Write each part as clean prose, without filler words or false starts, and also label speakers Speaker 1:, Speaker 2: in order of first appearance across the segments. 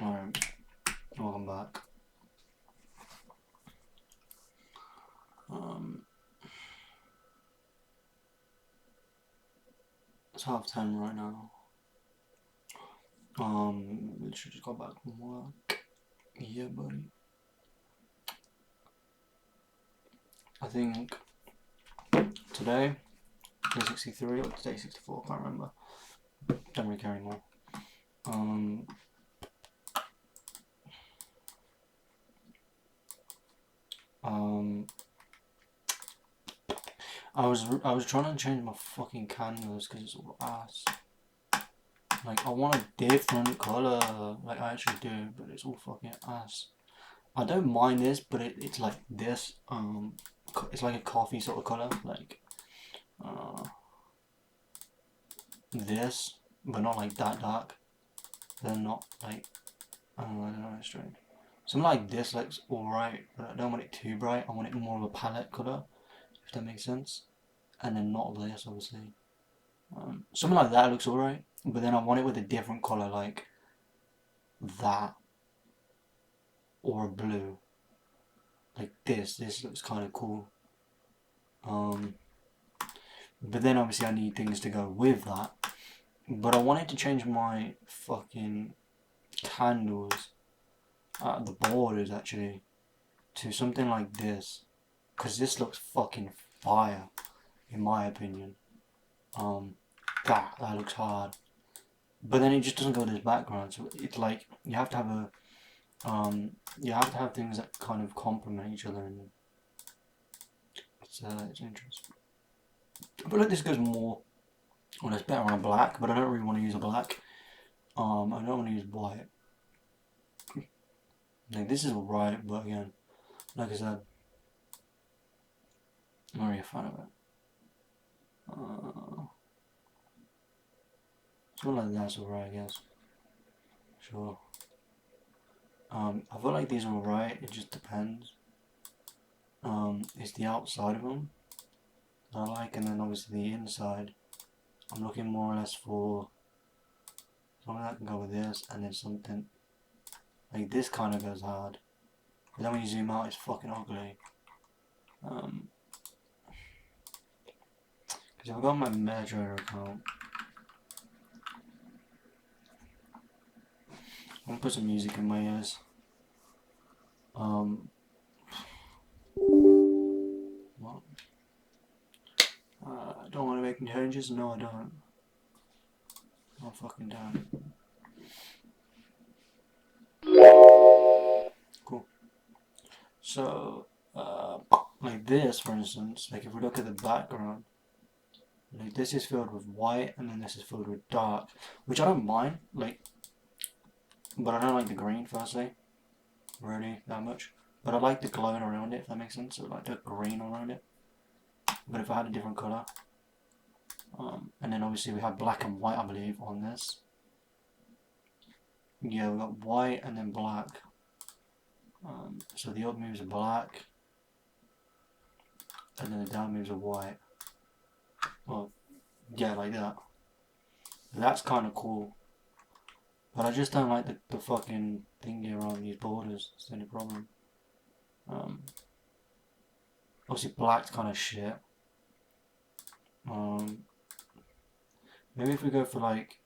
Speaker 1: Alright, welcome back. It's 10:30 right now. Literally just got back from work. Yeah, buddy. I think today, day 63 or day 64, I can't remember. Don't really care anymore. I was trying to change my fucking candles because it's all ass. Like, I want a different colour. Like, I actually do, but it's all fucking ass. I don't mind this, but it's like this. It's like a coffee sort of colour. Like, this, but not like that dark. Then not like, I don't know, it's strange. Something like this looks alright, but I don't want it too bright. I want it more of a palette colour, if that makes sense. And then not this, obviously. Something like that looks alright, but then I want it with a different colour, like that, or a blue. Like this looks kind of cool. But then obviously I need things to go with that. But I wanted to change my fucking candles, the borders actually, to something like this. Because this looks fucking fire, in my opinion. That looks hard. But then it just doesn't go with this background, so it's like, you have to have you have to have things that kind of complement each other, and it's interesting. I feel like this goes more, well, it's better on a black, but I don't really want to use a black. I don't want to use white. Like, this is alright, but again, like I said, I'm not really a fan of it. Something like that's alright, I guess. Sure. I feel like these are alright, it just depends. It's the outside of them that I like, and then obviously the inside. I'm looking more or less for something that can go with this, and then something like this kind of goes hard. But then when you zoom out, it's fucking ugly. Because I've got my MetaTrader account. I'm gonna put some music in my ears. What? I don't want to make any changes. No, I don't. I fucking don't. Cool. So, like this, for instance, like if we look at the background, like this is filled with white, and then this is filled with dark, which I don't mind. Like, but I don't like the green firstly, really that much. But I like the glowing around it, if that makes sense. So like the green around it. But if I had a different colour, and then obviously we have black and white, I believe, on this. Yeah, we got white and then black. So the up moves are black, and then the down moves are white. Well, yeah, like that. That's kind of cool. But I just don't like the fucking thingy around these borders. That's the only problem. Obviously black's kind of shit. Maybe if we go for like,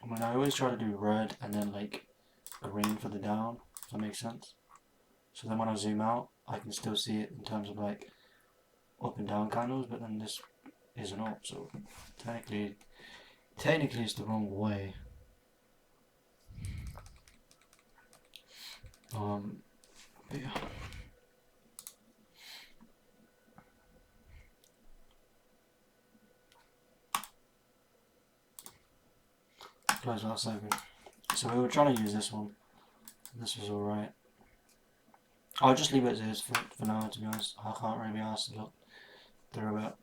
Speaker 1: I mean, I always try to do red and then like green for the down, if that makes sense. So then when I zoom out, I can still see it in terms of like up and down candles, but then this isn't up, so technically it's the wrong way. But yeah. Close last second. So we were trying to use this one. This was alright. I'll just leave it as is for now, to be honest. I can't really be asked to look through it.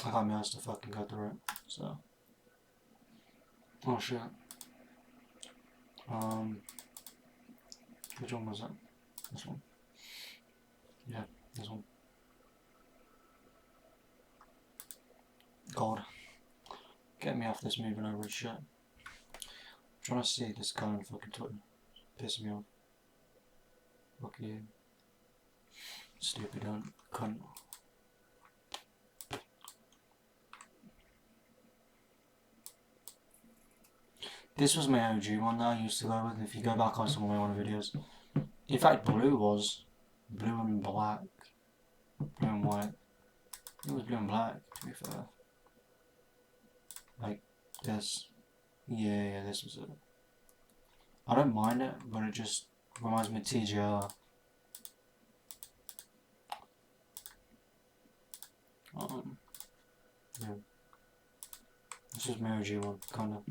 Speaker 1: I can't be asked to fucking go through it, so. Oh shit. Which one was it? This one? Yeah, this one. God. Get me off this moving over shit. I'm trying to see this guy on fucking Twitter. Piss me off. Fuck you. Stupid cunt. This was my OG one that I used to go with if you go back on some of my older videos. In fact, blue and black. Blue and white. It was blue and black, to be fair. Like this. Yeah, this was it. I don't mind it, but it just reminds me of TGR. Yeah. This is my OG one, kinda.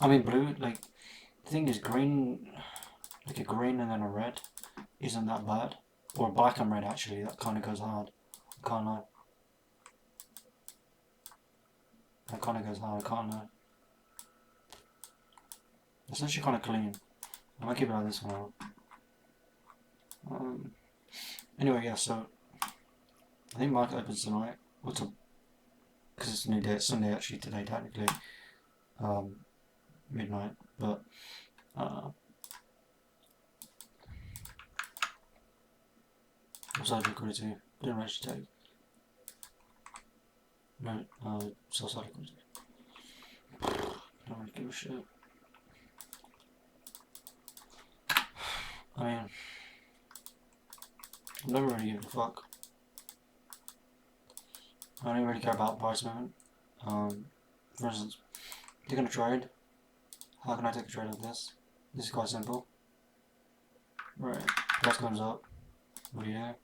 Speaker 1: I mean, blue, like, the thing is, green, like a green and then a red, isn't that bad. Or black and red, actually, that kind of goes hard. I can't lie. That kind of goes hard, I can't lie. It's actually kind of clean. I might keep it like this one out. Anyway, yeah, so, I think market opens tonight. Because it's a new day, it's Sunday actually today, technically. Midnight, but side liquidity didn't actually take. No, sell side liquidity. Don't really give a shit. I mean, I don't really give a fuck. I don't really care about price movement. For instance, taking a trade. How can I take a trade like this? This is quite simple. Right, price comes up. What do you do?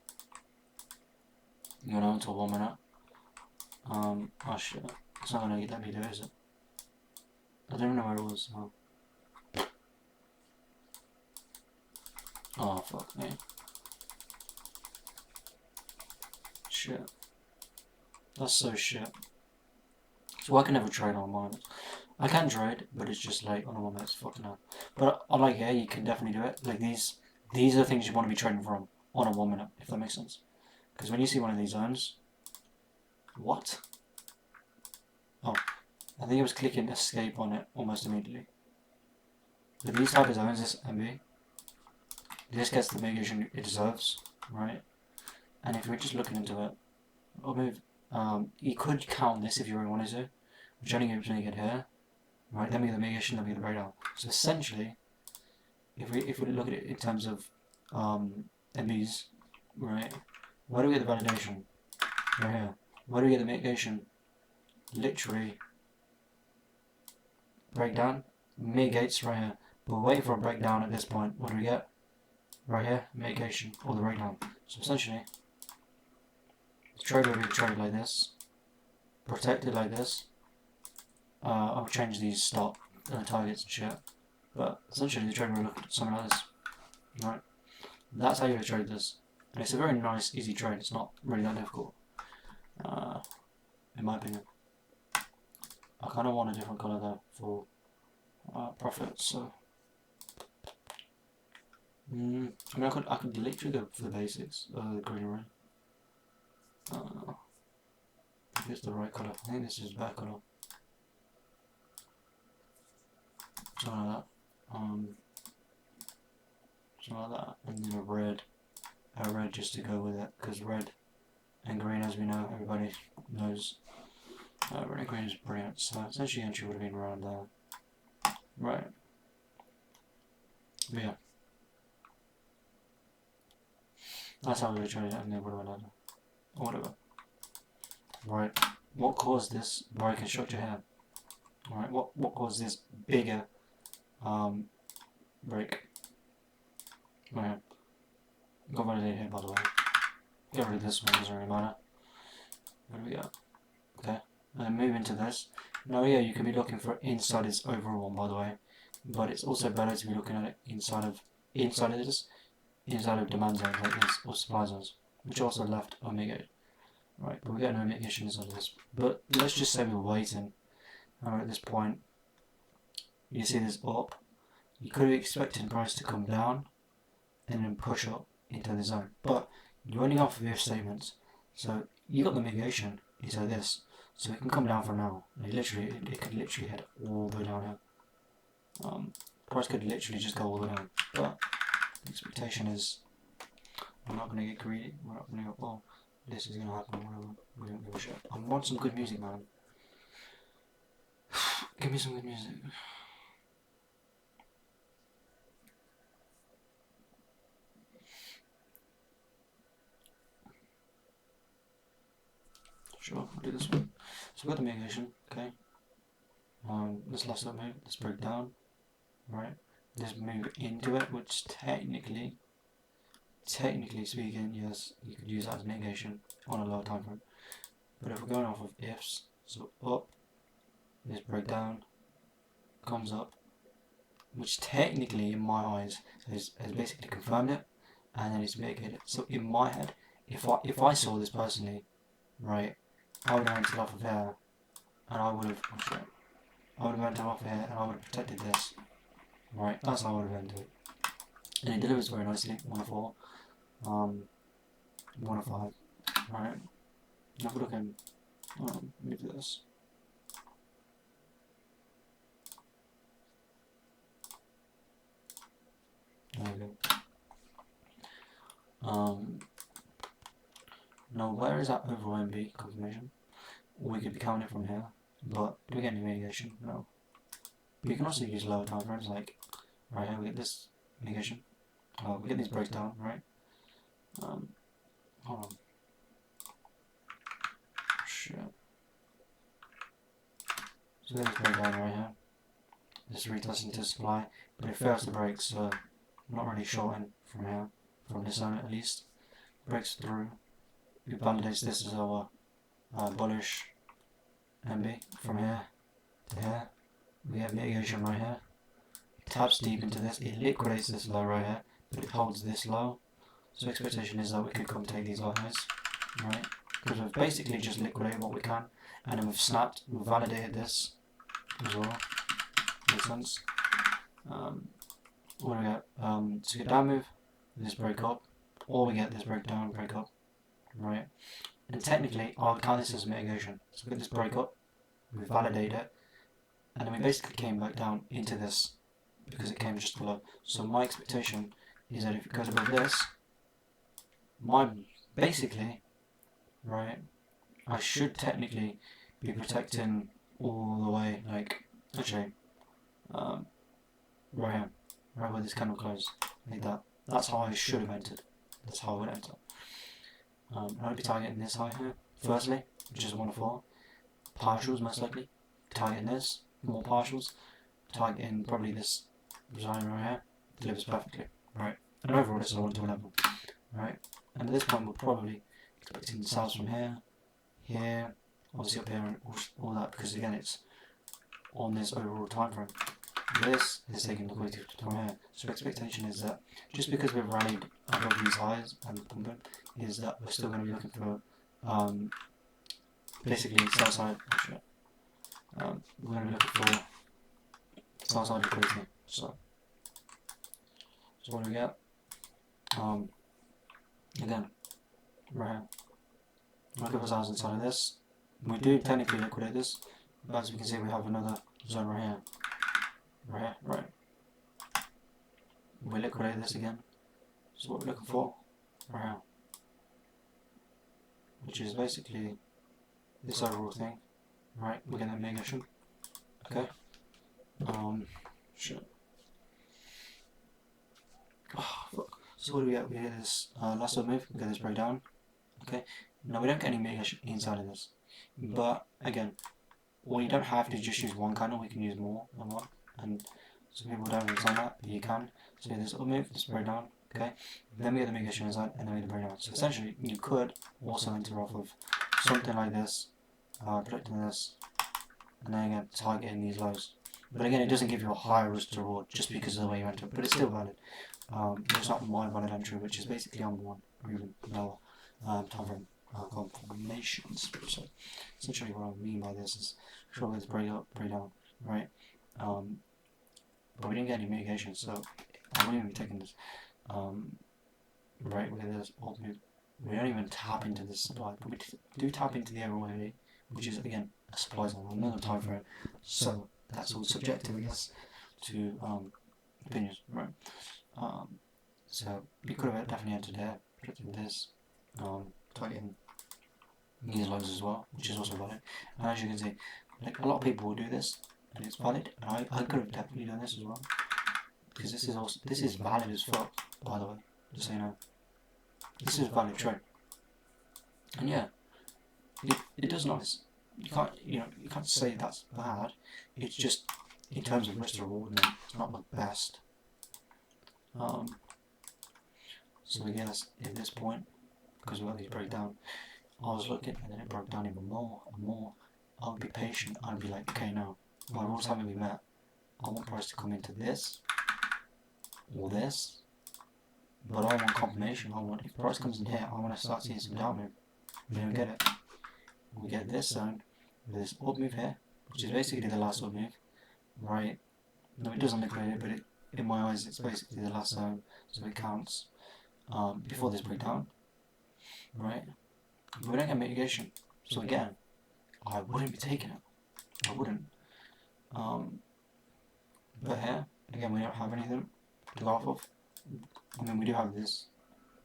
Speaker 1: You go down until 1 minute. Oh shit. It's not gonna let me do it, is it? I don't even know where it was. Oh fuck me. Shit. That's so shit. So I can never trade on 1 minute. I can trade, but it's just like on 1 minute, it's fucking hell. But I like here, you can definitely do it. Like these are the things you want to be trading from on a 1 minute, if that makes sense. Because when you see one of these zones, what? Oh, I think I was clicking escape on it almost immediately. With these type of zones, this MB, this gets the mitigation it deserves, right? And if you're just looking into it, I'll move. You could count this if you really wanted to, which only gives me get here, right? Then we get the mitigation, then we get the breakdown. So essentially, if we look at it in terms of MBs, right? Where do we get the validation? Right here. Where do we get the mitigation? Literally, breakdown, mitigates right here. But we're waiting for a breakdown at this point. What do we get? Right here, mitigation, or the breakdown. So essentially, the trade will be traded like this, protected like this. I'll change these stop targets and shit. But essentially, the trade will look at something like this. Right? That's how you trade this. And it's a very nice, easy trade. It's not really that difficult. In my opinion. I kind of want a different colour though for profit, so. I mean, I could literally go for the basics, the green and red. If it's the right colour. I think this is the better colour. Something like that. Something like that. And then a red just to go with it, because red and green, as we know, everybody knows, red and green is brilliant. So essentially, entry would have been around there, right? But yeah, that's how we were trying it, and then what about that? Or whatever. Right. What caused this broken structure here? Alright, what caused this bigger break? Right. Got validated here, by the way. Get rid of this one, doesn't really matter. What do we got? Okay. And then move into this. Now, yeah, you can be looking for inside its overall one, by the way. But it's also better to be looking at it inside of demand zones like this, or supply zones, which also left omega. Right, but we get no mitigation inside of this. But let's just say we're waiting. At this point, you see this up. You could have expected price to come down and then push up into the zone. But you're only off of if statements. So you got the mitigation into this, so it can come down from now. It could literally head all the way down here. Price could literally just go all the way down, but the expectation is we're not going to get greedy. We're not going to go, oh, this is going to happen or whatever. We don't give a shit. I want some good music, man. Give me some good music. Sure, I'll do this one. So we've got the mitigation, okay. This last up move, let's break down. Right. Let's move into it, which technically speaking, yes, you could use that as mitigation on a lower time frame. But if we're going off of ifs, so up, this breakdown comes up, which technically in my eyes has basically confirmed it, and then it's mitigated. So in my head, if I saw this personally, right, I would have entered off of here, and I would have entered off here, and I would have protected this. Right, that's how I would have entered it. And it delivers very nicely, 104, 105, right. Now if we look in, move this. There we go. Now where is that overall MB confirmation? We could be counting it from here, but do we get any mitigation? No. But you can also use lower time frames, like right here we get this mitigation. We get these breaks down, right? Hold on. Shit. So we get this breakdown right here. This retest into supply, but it fails to break, so I'm not really shorting from here, from this zone at least. Breaks through. It validates this as our bullish MB from here to here. We have mitigation right here. It taps deep into this. It liquidates this low right here, but it holds this low. So expectation is that we could come take these low highs, right? Because we've basically just liquidated what we can, and then we've snapped, we've validated this as well. Makes sense. What do we get? So we get down move, this break up, or we get this breakdown, break up, right? And technically, I would count this as mitigation. So we get this break up, we validate it, and then we basically came back down into this because it came just below. So my expectation is that if it goes above this, basically, right, I should technically be protecting all the way, like, actually, right here, right where this candle closed, like that. That's how I should have entered. That's how I would enter. I'd be targeting this high here, firstly, which is 104. Partials, most likely. Targeting this, more partials. Targeting probably this zone right here. Delivers perfectly, right? And overall, this is a 1 to 11, right? And at this point, we're probably expecting sells from here, here, obviously up here, and all that, because again, it's on this overall time frame. This is taking liquidity from here. So expectation is that just because we've rallied above these highs and pumping, is that we're still going to be looking for basically sell side. We're going to be looking for sell side liquidity. So what do we get? Again, right here. Look at the size inside of this. We do technically liquidate this, but as we can see, we have another zone right here. Right here, right. We liquidate this again. So what we're looking for, right here, which is basically this overall thing, right? We're getting that mitigation. Okay. Shit. Oh, fuck. So what do we get? We get this last move. We get this breakdown. Okay. Now we don't get any mitigation inside of this, but again, well, you don't have to just use one candle. We can use more than one, and some people don't understand that, but you can. So this up move, this breakdown. Okay. Then we get the mitigation inside, and then we get the breakdown. So essentially, you could also enter off of something like this, predicting this, and then again targeting these lows. But again, it doesn't give you a higher risk to reward just because of the way you enter it, but it's still valid. It's not my valid entry, which is basically on one or even lower time frame confirmations. So essentially, what I mean by this is surely it's break up, break down, right? But we didn't get any mitigation, so I wouldn't even be taking this. Right, we get this alt move, we don't even tap into this supply, but we do tap into the overweight, which is again a supply zone on another time frame. So that's all subjective, I guess, to opinions, right? So we could have definitely entered there, predicted this, targeting these lows as well, which is also valid. And as you can see, like a lot of people will do this, and it's valid. And I could have definitely done this as well, because this is valid as fuck. By the way, just so you know, this is a valid trade. And yeah, it does nice. You can't say that's bad. It's just in terms of risk to reward, it's not the best. So I guess at this point, because we got these breakdown, I was looking and then it broke down even more and more. I would be patient. I'd be like, okay, no, my rules haven't been met. I want price to come into this or this, but I want confirmation. If price comes in here, I want to start seeing some down move. We don't get it. We get this zone with this up move here, which is basically the last up move, right? No, it doesn't liquidate it, but in my eyes, it's basically the last zone, so it counts. Before this breakdown, right? We don't get mitigation, so again, I wouldn't be taking it. I wouldn't. But here, again, we don't have anything to go off of. I mean, we do have this,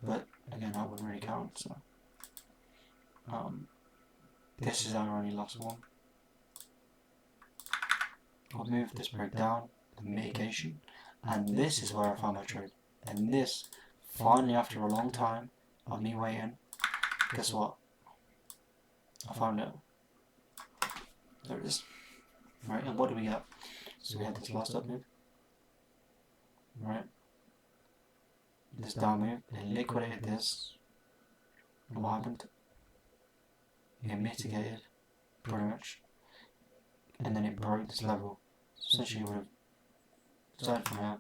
Speaker 1: but again, that wouldn't really count. So, this is our only last one. I'll move this breakdown, the mitigation, and this is where I found my trade. And this, finally, after a long time of me waiting, guess what? I found it. There it is. Right, and what do we get? So we had this last up move. Right. This down move. It liquidated this. And what happened? It mitigated, pretty much. And then it broke this level. So essentially you would have started from here,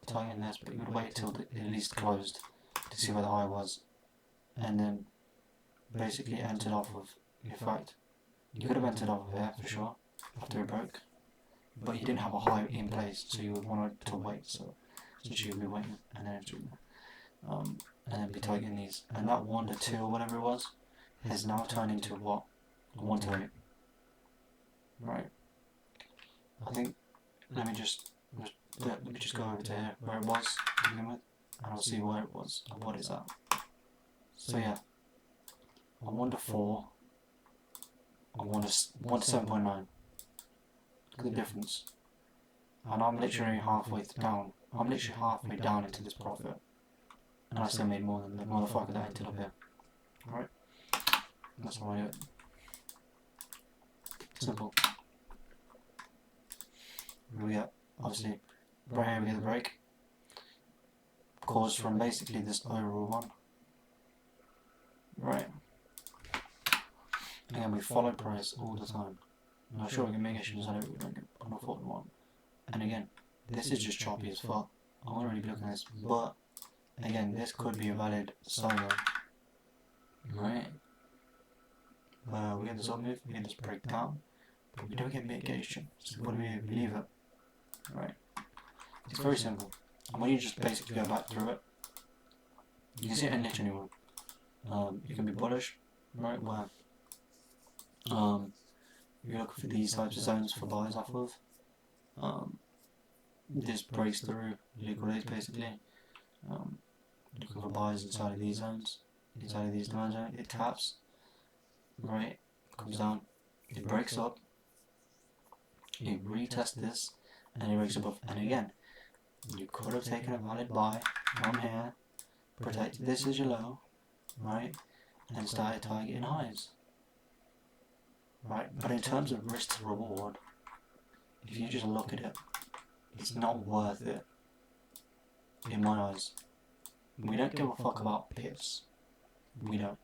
Speaker 1: tighten this, but you would wait till it at least closed to see where the high was. And then basically entered off of, in fact, you could have entered off of there for sure, after it broke. But you didn't have a high in place, so you would want to wait. So essentially you'd be waiting and then entering. And then be tightening these. And that 1 to 2 or whatever it was has now turned into what? A 1 to 8. Right. I think let me just go over to here where it was to begin with, and I'll see where it was and what is that. So yeah, on 1 to 4, on 1 to 7.9. Look at the difference. And I'm literally halfway down. I'm literally halfway down into this profit, and I still made more than the motherfucker that entered up here. Alright? That's how I do it. Simple. We get, obviously, right here we get the break, caused from basically this overall one. Right. Again, we follow price all the time. Now, sure, we can make issues on it, we don't get on a 41. And again, this is just choppy as fuck. I won't really be looking at this, but again, this could be a valid silo. Right. We get this up move, we get this breakdown, but we don't get mitigation. So what do we leave it? Right. It's very simple. And when you just basically go back through it, you can see it in niche anywhere. You can be bullish, right, where you're looking for these types of zones for buys off of. This breaks through, liquidates basically. Looking for buys inside of these zones, inside of these demand zones. It taps, right, comes down, it breaks up, it retests this, and it breaks above. And again, you could have taken a valid buy from here, protected this as your low, right, and started targeting highs. Right, but in terms of risk to reward, if you just look at it, it's not worth it. In my eyes, we don't give a fuck about pips. We don't.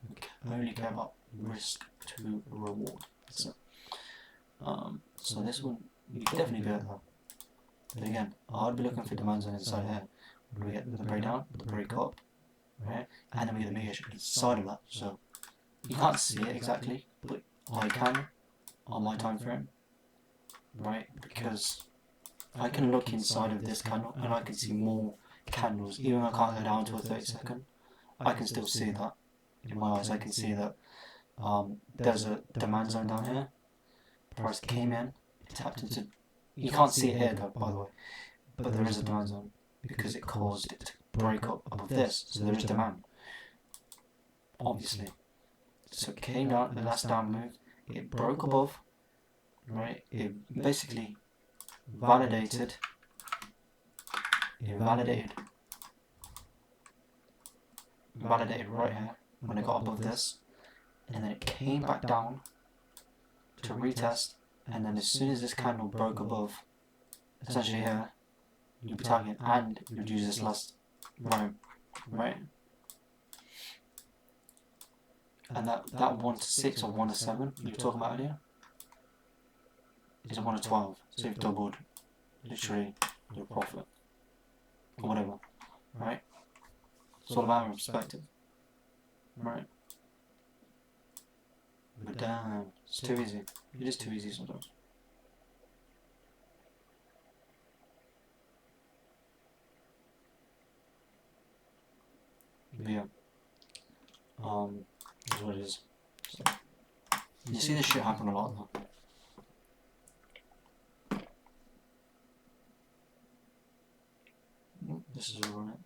Speaker 1: We only care about risk to reward. So this one, you can definitely do it though. But again, I'd be looking for demand zone inside here. We get the breakdown, the break up, right, and then we get the mitigation inside of that. So you can't see it exactly, but I can on my time frame, right? Because I can look inside of this candle and I can see more candles. Even if I can't go down to a 30-second, I can still see that. in my eyes, I can see that there's a demand zone down here. Price came in, it tapped into. You can't see it here, though, by the way, but there is a demand zone because it caused it to break up above this, so there is demand, obviously. So it came down, the last down move, it broke above, right? It basically validated. It validated right here when it got above this, and then it came back down to retest, and then as soon as this candle broke above, essentially here, you'd be targeting and you'd use this last round, right? And that 1 to 6 or 1 to 7 you were talking about earlier is a 1 to 12, so you've doubled literally your profit or whatever, right? It's all about perspective, right? But damn, it's too easy. It is too easy sometimes. But yeah, is what it is. So, you see this shit happen a lot though. This is all right.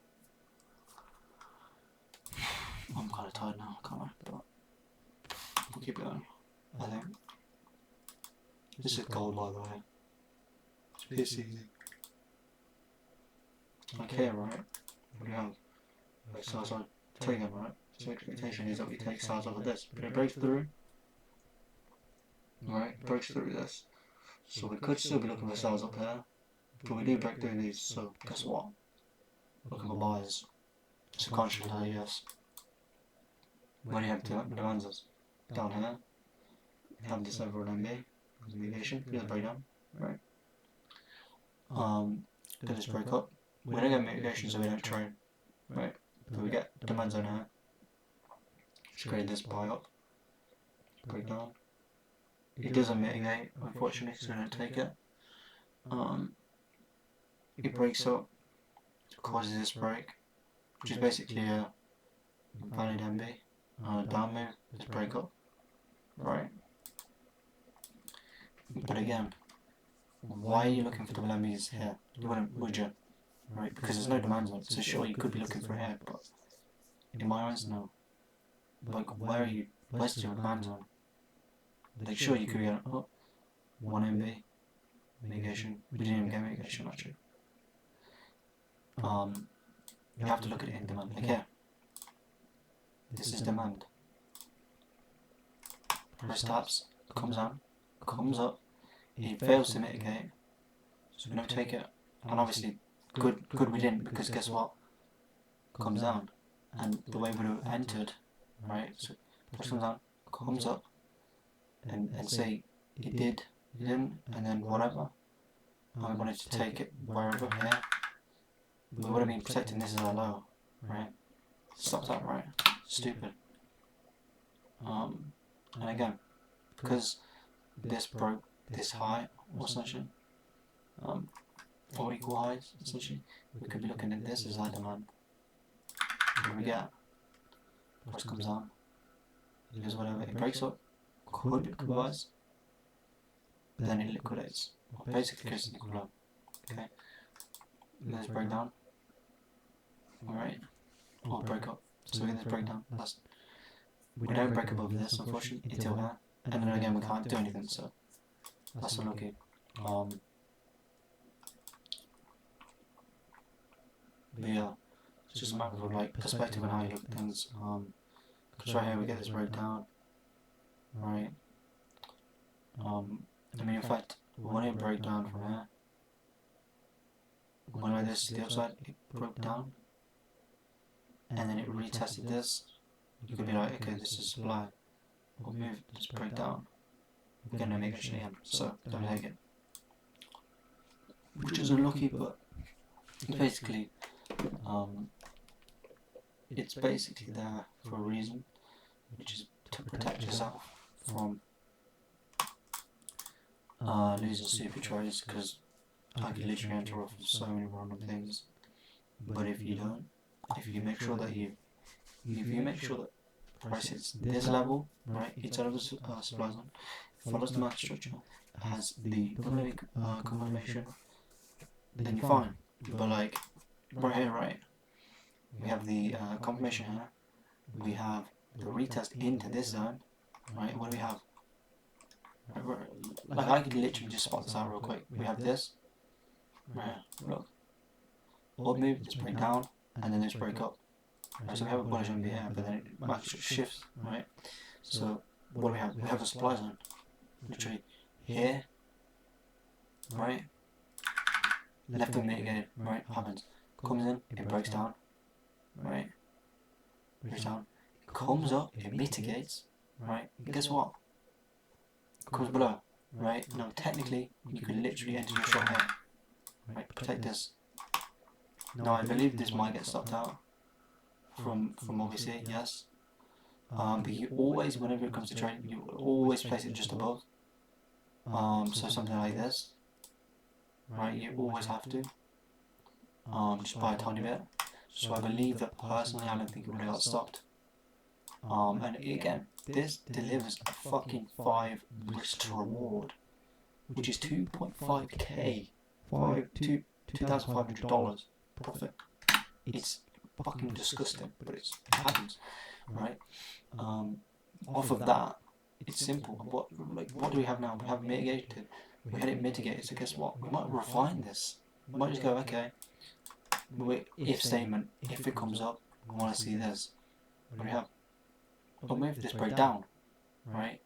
Speaker 1: I'm kind of tired now, can't I? But we'll keep going. I think this is gold, by the way. It's piss easy. Like here, right? We have like size on taken, right? So expectation is that we take size off of this, but it breaks through. Right, it breaks through this. So we could still be looking for sales up here, but we do break through these. So guess what? Looking for buyers. Subconsciously, yes. Where do you have demands us? Down here. You have this over an MB. Mitigation. Here's a breakdown. Right. Get this break up. We don't get mitigation, so we don't trade. Right. But we get demand zone here. Just create this buy up. Breakdown. It doesn't mitigate, unfortunately, so we don't take it. It breaks up, causes this break, which is basically a valid MB, down move, this break up, right? But again, why are you looking for double MBs here? You wouldn't, would you? Right? Because there's no demand on it, so sure, you could be looking for it here, but in my eyes, no. Like, where's your demand on? Like, sure, you could get, 1 MB, mitigation. We didn't even get mitigation, actually. You have to look at it in demand. Like here, this is demand. Price taps, comes down, comes up. It fails to mitigate, so we don't take it. And obviously, good we didn't, because guess what? Comes down, and the way we would have entered, right? So price comes down, comes up, and say it did, it didn't, and then whatever. And we wanted to take it wherever here. We would have been protecting this as a low, right? Stop that, right? Stupid. And again, because this broke this high, essentially, or equal highs, essentially, we could be looking at this as high demand. What do we get? Price comes down. It does whatever. It breaks up. Could rise. But then it liquidates. Well, basically creates an equal low. Okay. Let's break down. Alright. Or break up. So we get this breakdown. We don't break above this, unfortunately, until here. And then again, we can't do anything, so that's unlucky. But yeah, it's just a matter of like perspective and how you look at things. Because right here we get this breakdown, right? I mean, in fact, when it broke down from here, when this to the upside, it broke down, and then it retested this. You could be like, okay, this is supply. We'll move, just break down. We're gonna make it again, so don't take it. Which is unlucky, but basically, it's basically there for a reason, which is to protect yourself from losing super trades, because I could literally enter off of so many random things. But if you don't, if you make sure that price hits this level, right, inside of a supply zone, follows the market structure, has the double confirmation, then you're fine. But like right here, right, we have the confirmation here, we have the retest into this zone, right? What do we have? Like I could literally just spot this out real quick. We have this, right here, look, up move, this break down, and then this break up. Right, so we have a bullish MV here, but then it market shifts, right? So what do we have? We have a supply zone, literally here, right? Left and mitigated, right? Happens, comes in, it breaks down, right? Breaks down, comes up, it mitigates, right? And guess what? It comes below, right? Now technically, you could literally enter your shot here, right? Protect this. Now I believe this might get stopped out from obviously, yes. But you always, whenever it comes to trading, you always place it just above. So something like this, right? You always have to. Just by a tiny bit. So I believe that personally, I don't think it would have got stopped. And again, this delivers a fucking 5 risk to reward, which is 2.5k, $2,500 profit. It's fucking disgusting, but it happens, right? Off of that, it's simple. What do we have now? We have mitigated. We had it mitigated. So guess what? We might refine this. We might just go, okay. If statement, if it comes up, we want to see this. What do we have? We'll move this break down, right?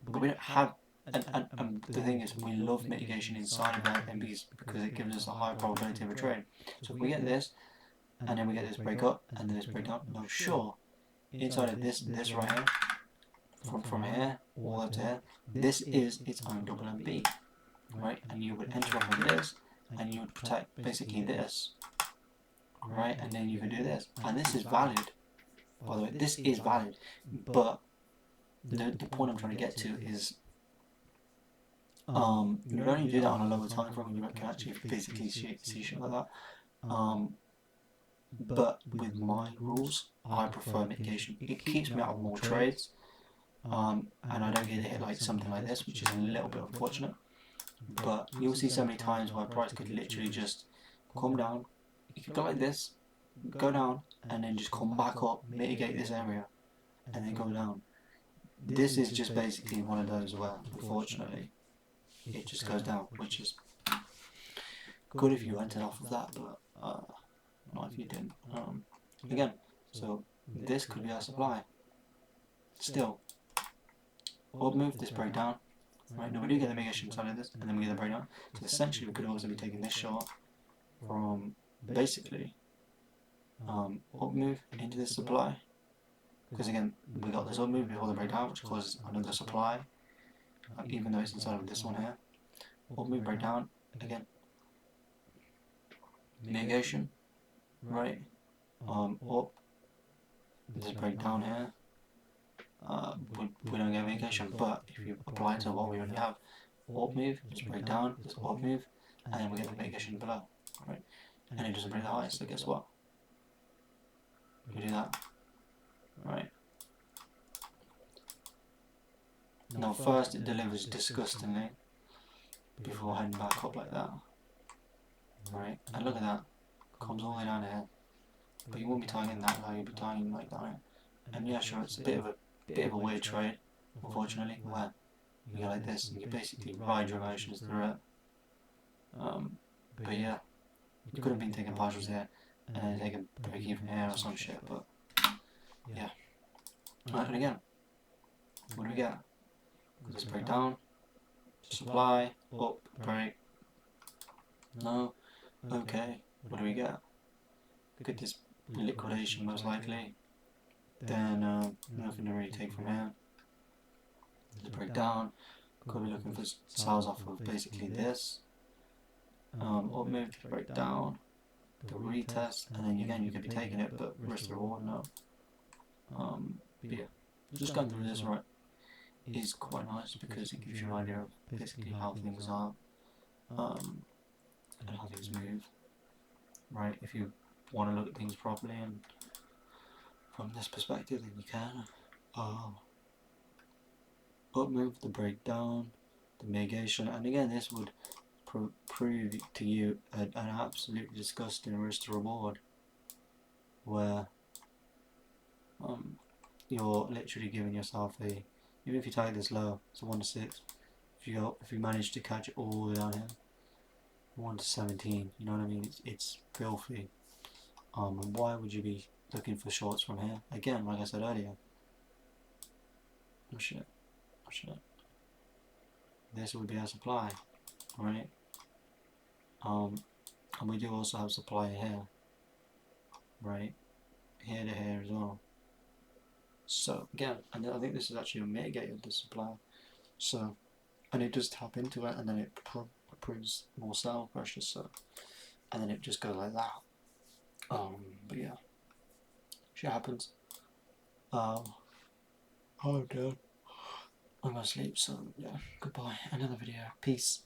Speaker 1: But we don't have. And the thing is, we love mitigation inside of our MBs because it gives us a higher probability of a trade. So if we get this, and then we get this break up, and then this break down, no, sure, inside of this right here, from here all up to here, this is its own double MB, right? And you would enter off of this, and you would protect basically this, right? And then you can do this, and this is valid. By the way, this is valid, but the point I'm trying to get to is you would only do that on a lower time frame. You can actually physically see shit like that. But with my rules, I prefer mitigation. It keeps me out of more trades, and I don't get hit like something like this, which is a little bit unfortunate. But you'll see so many times where price could literally just come down. You could go like this, go down, and then just come back up, mitigate this area, and then go down. This is just basically one of those where, unfortunately, it just goes down, which is good if you entered off of that, but not if you didn't. Again, so this could be our supply. Still, we'll move this breakdown. Right, now we do get the mitigation inside of this, and then we get the breakdown. So essentially, we could also be taking this short from basically up move into this supply. Because again, we got this up move before the breakdown, which causes another supply, even though it's inside of this one here. Up move breakdown again. Mitigation, right? Up. This breakdown here. We don't get mitigation, but if you apply it to what we already have, up move, just break down, this up move, and then we get the mitigation below, right? And it doesn't break the high, so guess what? We do that, right? Now first it delivers disgustingly before heading back up like that, right? And look at that, comes all the way down here, but you won't be tying in that low, you'll be tying like that, and yeah, sure, it's a bit of a weird trade, unfortunately, where you go like this and you basically ride your emotions through it. But yeah, you could have been taking partials here and then taking break even here or some shit, but yeah. Right, and again, what do we get? This break down, supply, up, break. No, okay, what do we get? Get this liquidation most likely. Then nothing to really take from here. The breakdown, could be looking for sales off of basically this. Up move to break down, the retest, and then again you could be taking it, but risk reward no. But yeah, just going through this right is quite nice because it gives you an idea of basically how things are, and how things move. Right, if you want to look at things properly and from this perspective, then you can. Upmove, the breakdown, the mitigation, and again this would prove to you an absolutely disgusting risk to reward, where you're literally giving yourself a, even if you take this low, it's a 1 to 6. If you manage to catch it all the way down here, 1 to 17, you know what I mean? It's filthy. And why would you be looking for shorts from here? Again, like I said earlier. Oh shit. Oh shit. This would be our supply, right? And we do also have supply here, right? Here to here as well. So again, and I think this is actually a mitigator of the supply. So, and it does tap into it, and then it proves more sell pressure. So, and then it just goes like that. But yeah, shit happens. Oh god, I'm gonna sleep. So yeah, goodbye. Another video. Peace.